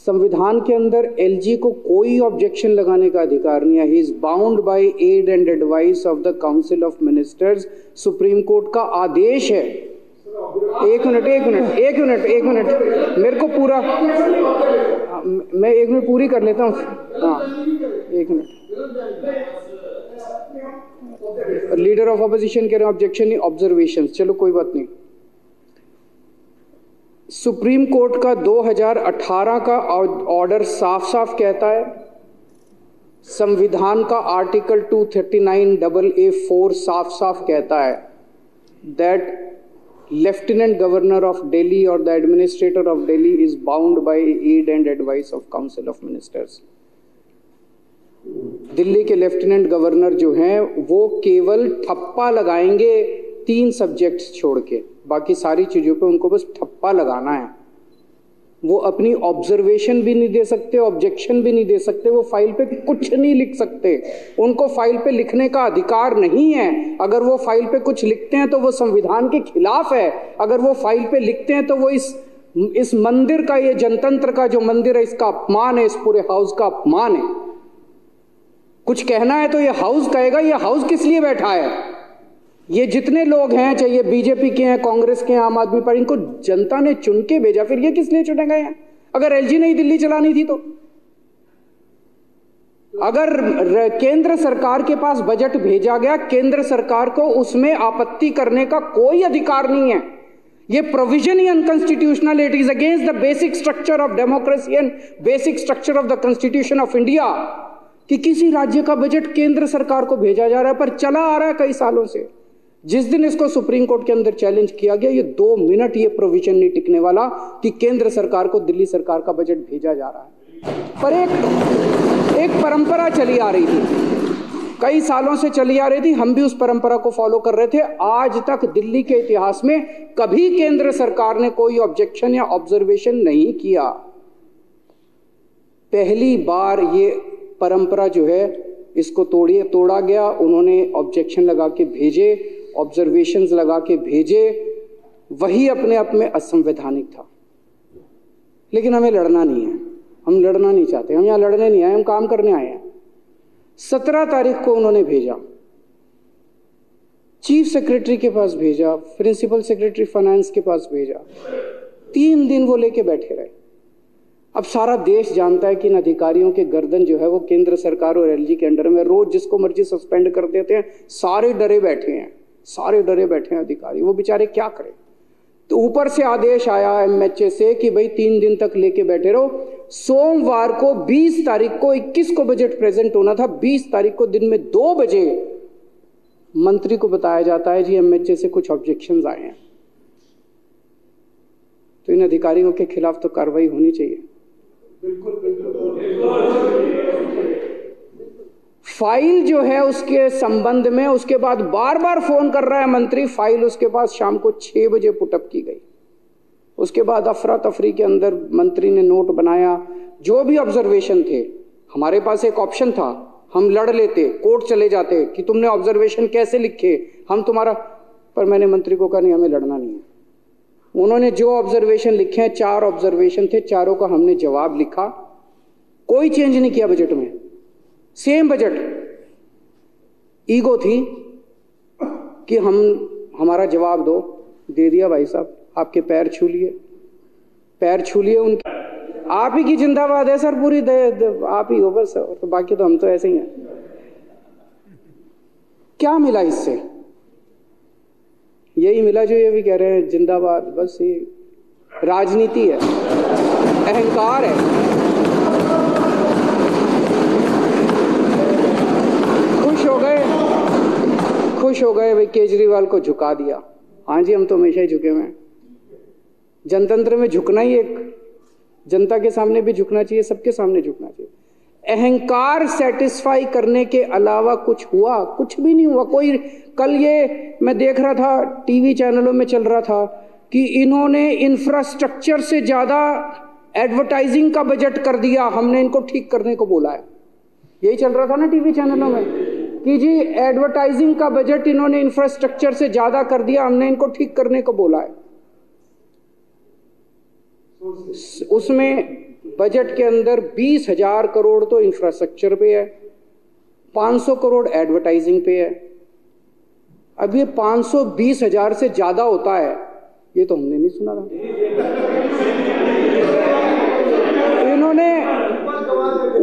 संविधान के अंदर एलजी को कोई ऑब्जेक्शन लगाने का अधिकार नहीं है। He is bound by aid and advice of the council of ministers. Supreme court का आदेश है। एक मिनट मेरे को पूरा, मैं 1 मिनट पूरी कर लेता हूँ। हाँ 1 मिनट। लीडर ऑफ अपोजिशन कह रहे हैं ऑब्जेक्शन नहीं, ऑब्जर्वेशन। चलो कोई बात नहीं। सुप्रीम कोर्ट का 2018 का ऑर्डर साफ साफ कहता है, संविधान का आर्टिकल 239AA4 साफ साफ कहता है that lieutenant governor of Delhi और the administrator of Delhi is bound by aid and advice of council of ministers. Delhi के लेफ्टिनेंट गवर्नर जो हैं वो केवल ठप्पा लगाएंगे 3 सब्जेक्ट्स छोड़ के, बाकी सारी चीजों पे उनको बस ठप्पा लगाना है। वो अपनी ऑब्जर्वेशन भी नहीं दे सकते, ऑब्जेक्शन भी नहीं दे सकते, वो फाइल पे कुछ नहीं लिख सकते। उनको फाइल पे लिखने का अधिकार नहीं है। अगर वो फाइल पे कुछ लिखते हैं तो वो संविधान के खिलाफ है। अगर वो फाइल पे लिखते हैं तो वो इस मंदिर का, ये जनतंत्र का जो मंदिर है, इसका अपमान है, इस पूरे हाउस का अपमान है। कुछ कहना है तो ये हाउस कहेगा। ये हाउस किस लिए बैठा है? ये जितने लोग हैं, चाहे ये बीजेपी के हैं, कांग्रेस के हैं, आम आदमी पार्टी, इनको जनता ने चुन के भेजा, फिर ये किस लिए चुने गए हैं? अगर एलजी नहीं दिल्ली चलानी थी तो? अगर केंद्र सरकार के पास बजट भेजा गया, केंद्र सरकार को उसमें आपत्ति करने का कोई अधिकार नहीं है। ये provision he unconstitutional, it is against the basic structure of democracy and basic structure of the constitution of India कि किसी राज्य का बजट केंद्र सरकार को भेजा जा रहा है, पर चला आ रहा है कई सालों से। जिस दिन इसको सुप्रीम कोर्ट के अंदर चैलेंज किया गया, ये 2 मिनट ये प्रोविजन नहीं टिकने वाला कि केंद्र सरकार को दिल्ली सरकार का बजट भेजा जा रहा है। पर एक परंपरा चली आ रही थी, कई सालों से चली आ रही थी, हम भी उस परंपरा को फॉलो कर रहे थे। आज तक दिल्ली के इतिहास में कभी केंद्र सरकार ने कोई ऑब्जेक्शन या ऑब्जर्वेशन नहीं किया। पहली बार ये परंपरा जो है इसको तोड़ा गया। उन्होंने ऑब्जेक्शन लगा के भेजे, ऑब्जर्वेशंस लगा के भेजे, वही अपने आप में असंवैधानिक था। लेकिन हमें लड़ना नहीं है, हम लड़ना नहीं चाहते, हम यहाँ लड़ने नहीं आए, हम काम करने आए हैं। 17 तारीख को उन्होंने भेजा, चीफ सेक्रेटरी के पास भेजा, प्रिंसिपल सेक्रेटरी फाइनेंस के पास भेजा, 3 दिन वो लेके बैठे रहे। अब सारा देश जानता है कि इन अधिकारियों के गर्दन जो है वो केंद्र सरकार और एलजी के अंडर में, रोज जिसको मर्जी सस्पेंड कर देते हैं। सारे डरे बैठे हैं, सारे डरे बैठे हैं अधिकारी, वो बेचारे क्या करें। तो ऊपर से आदेश आया एमएचए से कि भाई 3 दिन तक लेके बैठे रहो। सोमवार को 20 तारीख को 21 को बजट प्रेजेंट होना था, 20 तारीख को दिन में 2 बजे मंत्री को बताया जाता है जी एमएचए से कुछ ऑब्जेक्शंस आए हैं। तो इन अधिकारियों के खिलाफ तो कार्रवाई होनी चाहिए। बिल्कुल फाइल जो है उसके संबंध में उसके बाद बार बार फोन कर रहा है मंत्री। फाइल उसके बाद शाम को 6 बजे पुटअप की गई। उसके बाद अफरा तफरी के अंदर मंत्री ने नोट बनाया, जो भी ऑब्जर्वेशन थे। हमारे पास एक ऑप्शन था, हम लड़ लेते, कोर्ट चले जाते कि तुमने ऑब्जर्वेशन कैसे लिखे, हम तुम्हारा, पर मैंने मंत्री को कहा नहीं, हमें लड़ना नहीं है। उन्होंने जो ऑब्जर्वेशन लिखे हैं, 4 ऑब्जर्वेशन थे, चारों का हमने जवाब लिखा। कोई चेंज नहीं किया बजट में, सेम बजट। ईगो थी कि हमारा जवाब दो, दे दिया भाई साहब। आपके पैर छू लिए उनके। आप ही की जिंदाबाद है सर, पूरी आप ही हो बस, तो बाकी तो हम तो ऐसे ही हैं। क्या मिला इससे? यही मिला जो ये भी कह रहे हैं जिंदाबाद। बस ये राजनीति है, अहंकार है। खुश हो गए भाई, केजरीवाल को झुका दिया। हाँ जी, हम तो हमेशा ही झुके हुए हैं। जनतंत्र में झुकना ही, एक जनता के सामने भी झुकना चाहिए, सबके सामने झुकना चाहिए। अहंकार सेटिस्फाई करने के अलावा कुछ हुआ? कुछ भी नहीं हुआ। कोई, कल ये मैं देख रहा था, टीवी चैनलों में चल रहा था कि इन्होंने इंफ्रास्ट्रक्चर से ज्यादा एडवर्टाइजिंग का बजट कर दिया, हमने इनको ठीक करने को बोला है। यही चल रहा था ना टीवी चैनलों में कि जी एडवर्टाइजिंग का बजट इन्होंने इंफ्रास्ट्रक्चर से ज्यादा कर दिया, हमने इनको ठीक करने को बोला है। उसमें बजट के अंदर 20,000 करोड़ तो इंफ्रास्ट्रक्चर पे है, 500 करोड़ एडवर्टाइजिंग पे है। अब ये 520,000 से ज्यादा होता है, ये तो हमने नहीं सुना था। इन्होंने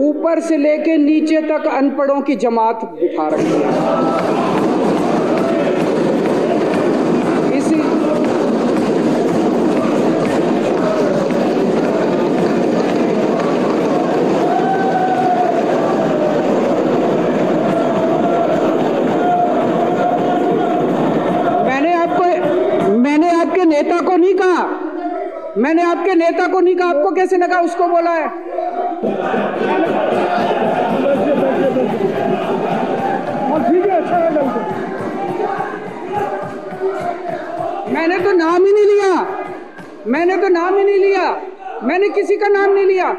ऊपर से लेके नीचे तक अनपढ़ों की जमात बिठा रखी है। नेता को नहीं कहा, मैंने आपके नेता को नहीं कहा, आपको कैसे लगा उसको बोला है? मैंने तो नाम ही नहीं लिया, मैंने तो नाम ही नहीं लिया, मैंने किसी का नाम नहीं लिया,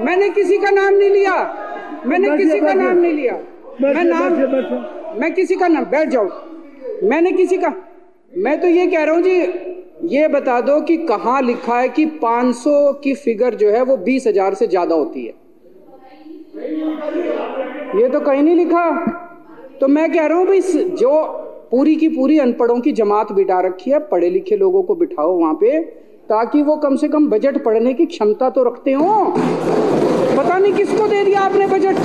मैंने किसी का नाम नहीं लिया, मैंने किसी का नाम नहीं लिया, मैं किसी का नाम, बैठ जाओ, मैंने किसी का, मैं तो ये कह रहा हूं जी, ये बता दो कि कहां लिखा है कि 500 की फिगर जो है वो 20,000 से ज्यादा होती है? ये तो कहीं नहीं लिखा। तो मैं कह रहा हूं भाई, जो पूरी की पूरी अनपढ़ों की जमात बिठा रखी है, पढ़े लिखे लोगों को बिठाओ वहां पे, ताकि वो कम से कम बजट पढ़ने की क्षमता तो रखते हो। पता नहीं किसको दे दिया आपने बजट।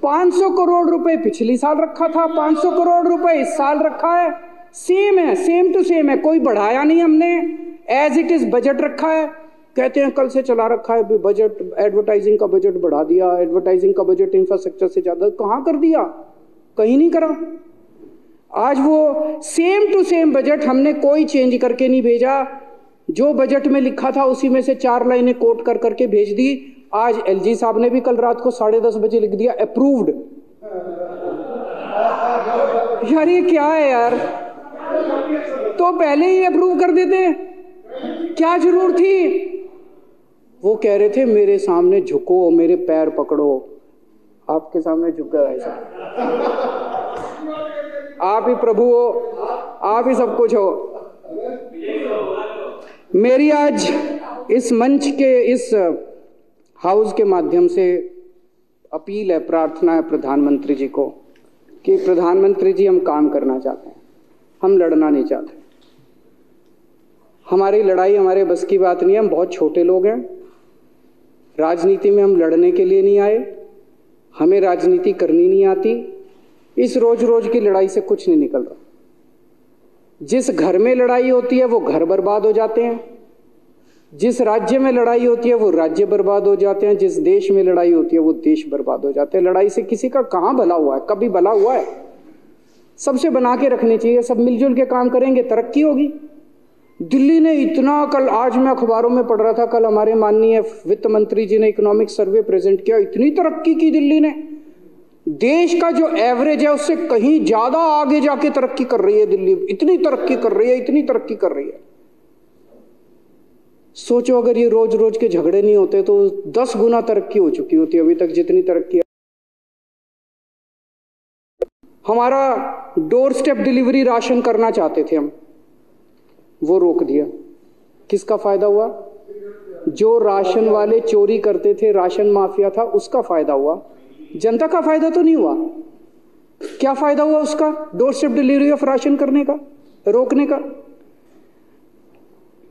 500 करोड़ रुपए पिछली साल रखा था, 500 करोड़ रुपए इस साल रखा है, सेम है, सेम टू सेम है, कोई बढ़ाया नहीं हमने, एज इट इज बजट रखा है। कहते हैं कल से चला रखा है बजट, एडवर्टाइजिंग का बजट बढ़ा दिया, एडवर्टाइजिंग का बजट इंफ्रास्ट्रक्चर से ज्यादा, कहां कर दिया? कहीं नहीं करा। आज वो सेम टू सेम बजट हमने कोई चेंज करके नहीं भेजा, जो बजट में लिखा था उसी में से 4 लाइनें कोट कर करके भेज दी। आज एलजी साहब ने भी कल रात को 10:30 बजे लिख दिया अप्रूव्ड। यार ये क्या है यार, तो पहले ही अप्रूव कर देते, क्या जरूरत थी? वो कह रहे थे मेरे सामने झुको, मेरे पैर पकड़ो, आपके सामने झुका ऐसा, आप ही प्रभु हो, आप ही सब कुछ हो। मेरी आज इस मंच के, इस हाउस के माध्यम से अपील है, प्रार्थना है प्रधानमंत्री जी को कि प्रधानमंत्री जी, हम काम करना चाहते हैं, हम लड़ना नहीं चाहते। हमारी लड़ाई हमारे बस की बात नहीं है, हम बहुत छोटे लोग हैं, राजनीति में हम लड़ने के लिए नहीं आए, हमें राजनीति करनी नहीं आती। इस रोज रोज की लड़ाई से कुछ नहीं निकल रहा। जिस घर में लड़ाई होती है वो घर बर्बाद हो जाते हैं, जिस राज्य में लड़ाई होती है वो राज्य बर्बाद हो जाते हैं, जिस देश में लड़ाई होती है वो देश बर्बाद हो जाते हैं। लड़ाई से किसी का कहाँ भला हुआ है? कभी भला हुआ है? सबसे बना के रखनी चाहिए, सब मिलजुल के काम करेंगे, तरक्की होगी। दिल्ली ने इतना, कल आज मैं अखबारों में पढ़ रहा था, कल हमारे माननीय वित्त मंत्री जी ने इकोनॉमिक सर्वे प्रेजेंट किया, इतनी तरक्की की दिल्ली ने, देश का जो एवरेज है उससे कहीं ज्यादा आगे जाके तरक्की कर रही है दिल्ली, इतनी तरक्की कर रही है, इतनी तरक्की कर रही है। सोचो अगर ये रोज रोज के झगड़े नहीं होते तो 10 गुना तरक्की हो चुकी होती अभी तक जितनी तरक्की। हमारा डोर स्टेप डिलीवरी राशन करना चाहते थे हम, वो रोक दिया। किसका फायदा हुआ? जो राशन वाले चोरी करते थे, राशन माफिया था, उसका फायदा हुआ, जनता का फायदा तो नहीं हुआ। क्या फायदा हुआ उसका? Door step delivery of ration करने का, रोकने का।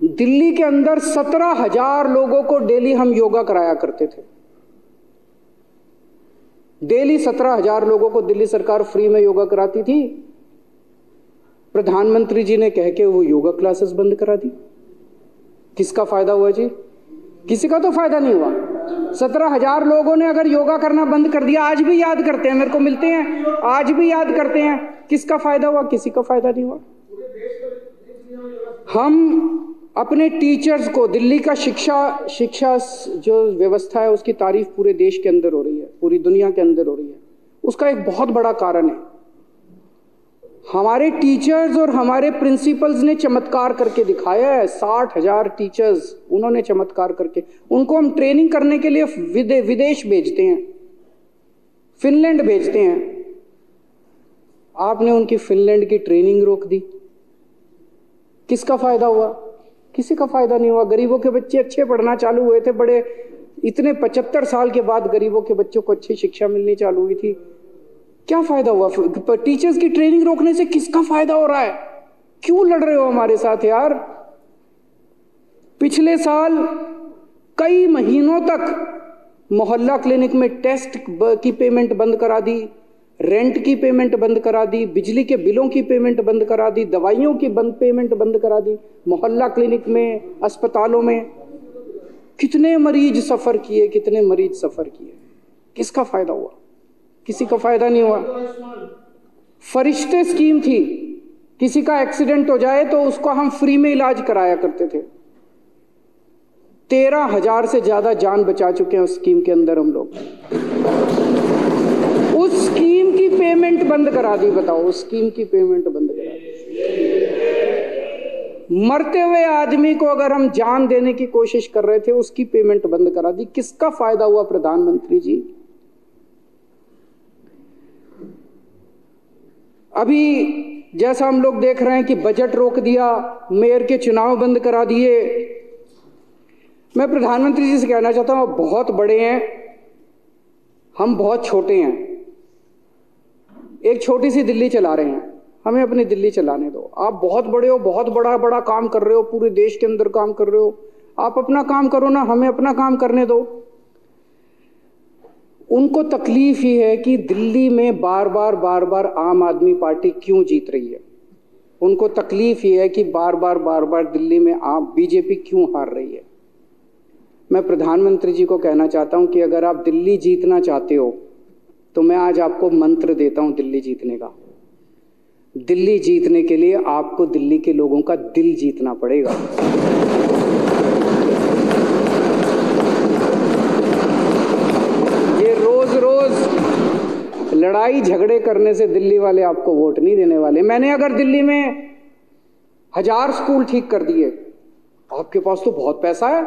दिल्ली के अंदर 17,000 लोगों को डेली हम योगा कराया करते थे, डेली 17,000 लोगों को दिल्ली सरकार फ्री में योगा कराती थी। प्रधानमंत्री जी ने कह के वो योगा क्लासेस बंद करा दी। किसका फायदा हुआ जी? किसी का तो फायदा नहीं हुआ। 17,000 लोगों ने अगर योगा करना बंद कर दिया, आज भी याद करते हैं, मेरे को मिलते हैं, आज भी याद करते हैं, किसका फायदा हुआ? किसी का फायदा नहीं हुआ। हम अपने टीचर्स को, दिल्ली का शिक्षा जो व्यवस्था है उसकी तारीफ पूरे देश के अंदर हो रही है, पूरी दुनिया के अंदर हो रही है। उसका एक बहुत बड़ा कारण है हमारे टीचर्स और हमारे प्रिंसिपल्स ने चमत्कार करके दिखाया है। 60,000 टीचर्स उन्होंने चमत्कार करके, उनको हम ट्रेनिंग करने के लिए विदेश भेजते हैं, फिनलैंड भेजते हैं। आपने उनकी फिनलैंड की ट्रेनिंग रोक दी। किसका फायदा हुआ? किसी का फायदा नहीं हुआ। गरीबों के बच्चे अच्छे पढ़ना चालू हुए थे, बड़े इतने 75 साल के बाद गरीबों के बच्चों को अच्छी शिक्षा मिलनी चालू हुई थी। क्या फायदा हुआ? टीचर्स की ट्रेनिंग रोकने से किसका फायदा हो रहा है? क्यों लड़ रहे हो हमारे साथ यार? पिछले साल कई महीनों तक मोहल्ला क्लिनिक में टेस्ट की पेमेंट बंद करा दी, रेंट की पेमेंट बंद करा दी, बिजली के बिलों की पेमेंट बंद करा दी, दवाइयों की पेमेंट बंद करा दी। मोहल्ला क्लिनिक में, अस्पतालों में कितने मरीज सफर किए, कितने मरीज सफर किए। किसका फायदा हुआ? किसी का फायदा नहीं हुआ। फरिश्ते स्कीम थी, किसी का एक्सीडेंट हो जाए तो उसको हम फ्री में इलाज कराया करते थे। 13,000 से ज्यादा जान बचा चुके हैं उस स्कीम के अंदर हम लोग। उस स्कीम की पेमेंट बंद करा दी। बताओ, उस स्कीम की पेमेंट बंद करा दी। मरते हुए आदमी को अगर हम जान देने की कोशिश कर रहे थे, उसकी पेमेंट बंद करा दी। किसका फायदा हुआ प्रधानमंत्री जी? अभी जैसा हम लोग देख रहे हैं कि बजट रोक दिया, मेयर के चुनाव बंद करा दिए। मैं प्रधानमंत्री जी से कहना चाहता हूं, आप बहुत बड़े हैं, हम बहुत छोटे हैं। एक छोटी सी दिल्ली चला रहे हैं, हमें अपनी दिल्ली चलाने दो। आप बहुत बड़े हो, बहुत बड़ा बड़ा काम कर रहे हो, पूरे देश के अंदर काम कर रहे हो। आप अपना काम करो ना, हमें अपना काम करने दो। उनको तकलीफ ही है कि दिल्ली में बार बार आम आदमी पार्टी क्यों जीत रही है। उनको तकलीफ ही है कि बार बार दिल्ली में आप बीजेपी क्यों हार रही है। मैं प्रधानमंत्री जी को कहना चाहता हूं कि अगर आप दिल्ली जीतना चाहते हो तो मैं आज आपको मंत्र देता हूं दिल्ली जीतने का। दिल्ली जीतने के लिए आपको दिल्ली के लोगों का दिल जीतना पड़ेगा। ये रोज रोज लड़ाई झगड़े करने से दिल्ली वाले आपको वोट नहीं देने वाले। मैंने अगर दिल्ली में 1000 स्कूल ठीक कर दिए, आपके पास तो बहुत पैसा है,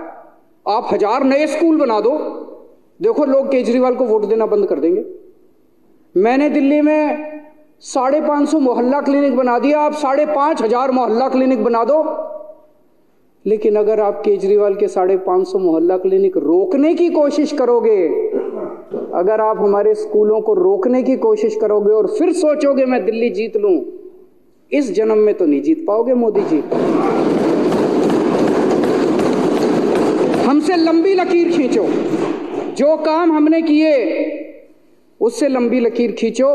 आप 1000 नए स्कूल बना दो, देखो लोग केजरीवाल को वोट देना बंद कर देंगे। मैंने दिल्ली में 550 मोहल्ला क्लिनिक बना दिया, आप 5,500 मोहल्ला क्लिनिक बना दो। लेकिन अगर आप केजरीवाल के 550 मोहल्ला क्लिनिक रोकने की कोशिश करोगे, अगर आप हमारे स्कूलों को रोकने की कोशिश करोगे और फिर सोचोगे मैं दिल्ली जीत लूं, इस जन्म में तो नहीं जीत पाओगे मोदी जी। हमसे लंबी लकीर खींचो, जो काम हमने किए उससे लंबी लकीर खींचो।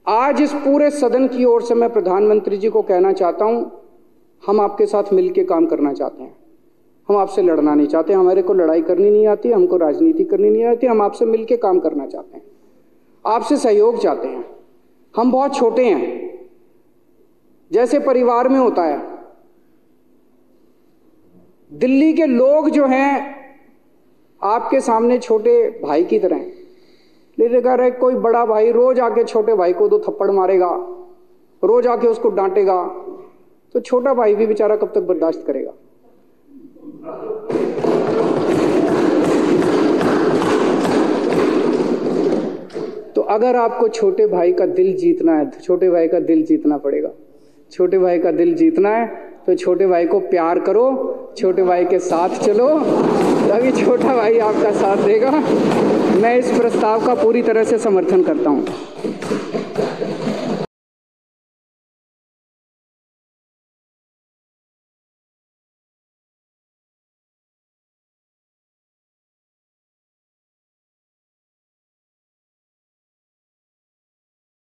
आज इस पूरे सदन की ओर से मैं प्रधानमंत्री जी को कहना चाहता हूं, हम आपके साथ मिलकर काम करना चाहते हैं। हम आपसे लड़ना नहीं चाहते, हमारे को लड़ाई करनी नहीं आती, हमको राजनीति करनी नहीं आती। हम आपसे मिलकर काम करना चाहते हैं, आपसे सहयोग चाहते हैं। हम बहुत छोटे हैं, जैसे परिवार में होता है। दिल्ली के लोग जो हैं आपके सामने छोटे भाई की तरह हैं। लेकिन अगर कोई बड़ा भाई रोज आके छोटे भाई को 2 थप्पड़ मारेगा, रोज आके उसको डांटेगा, तो छोटा भाई भी बेचारा कब तक बर्दाश्त करेगा। तो अगर आपको छोटे भाई का दिल जीतना है तो छोटे भाई का दिल जीतना पड़ेगा। छोटे भाई का दिल जीतना है तो छोटे भाई को प्यार करो, छोटे भाई के साथ चलो, तभी छोटा भाई आपका साथ देगा। मैं इस प्रस्ताव का पूरी तरह से समर्थन करता हूं।